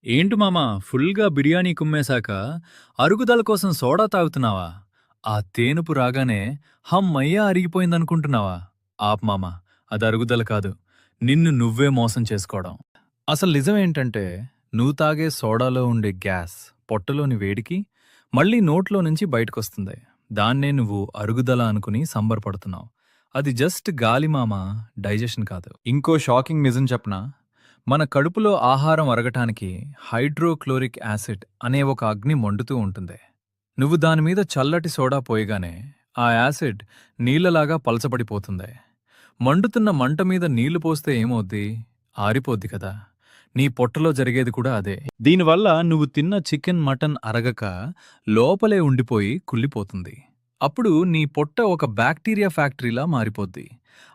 ఏంటి మామా ఫుల్గా బిర్యానీ కుమ్మేశాక అరుగుదల కోసం సోడా తాగుతున్నావా? ఆ తేనుపు రాగానే హమ్మయ్య అరిగిపోయిందనుకుంటున్నావా? ఆప్ మామా, అది అరుగుదల కాదు. నిన్ను నువ్వే మోసం చేసుకోవడం. అసలు నిజమేంటంటే నువ్వు తాగే సోడాలో ఉండే గ్యాస్ పొట్టలోని వేడికి మళ్ళీ నోట్లో నుంచి బయటకొస్తుంది. దాన్నే నువ్వు అరుగుదల అనుకుని సంబరపడుతున్నావు. అది జస్ట్ గాలి మామా, డైజెషన్ కాదు. ఇంకో షాకింగ్ నిజం చెప్పనా? మన కడుపులో ఆహారం అరగటానికి హైడ్రోక్లోరిక్ యాసిడ్ అనే ఒక అగ్ని మండుతూ ఉంటుంది. నువ్వు దానిమీద చల్లటి సోడా పోయగానే ఆ యాసిడ్ నీళ్లలాగా పలచబడిపోతుంది. మండుతున్న మంట మీద నీళ్లు పోస్తే ఏమవుద్ది? ఆరిపోద్ది కదా. నీ పొట్టలో జరిగేది కూడా అదే. దీనివల్ల నువ్వు తిన్న చికెన్ మటన్ అరగక లోపలే ఉండిపోయి కుళ్ళిపోతుంది. అప్పుడు నీ పొట్ట ఒక బ్యాక్టీరియా ఫ్యాక్టరీలా మారిపోద్ది.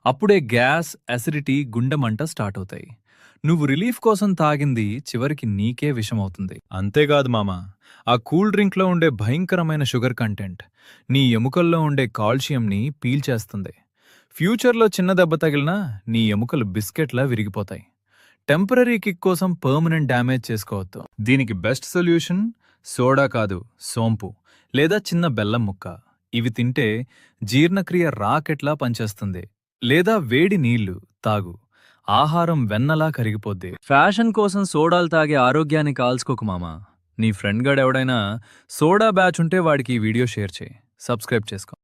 అప్పుడే గ్యాస్, అసిడిటీ, గుండెమంట స్టార్ట్ అవుతాయి. నువ్వు రిలీఫ్ కోసం తాగింది చివరికి నీకే విషమవుతుంది. అంతేకాదు మామా, ఆ కూల్ డ్రింక్లో ఉండే భయంకరమైన షుగర్ కంటెంట్ నీ ఎముకల్లో ఉండే కాల్షియంని పీల్చేస్తుంది. ఫ్యూచర్లో చిన్న దెబ్బ తగిలినా నీ ఎముకలు బిస్కెట్లా విరిగిపోతాయి. టెంపరరీ కిక్ కోసం పర్మనెంట్ డ్యామేజ్ చేసుకోవద్దు. దీనికి బెస్ట్ సొల్యూషన్ సోడా కాదు, సోంపు లేదా చిన్న బెల్లం ముక్క. ఇవి తింటే జీర్ణక్రియ రాకెట్లా పనిచేస్తుంది. లేదా వేడి నీళ్లు తాగు, ఆహారం వెన్నలా కరిగిపోద్ది. ఫ్యాషన్ కోసం సోడాలు తాగే ఆరోగ్యాన్ని కాల్చుకోకు మామా. నీ ఫ్రెండ్ గాడు ఎవడైనా సోడా బ్యాచ్ ఉంటే వాడికి ఈ వీడియో షేర్ చేయి, సబ్స్క్రైబ్ చేసుకో.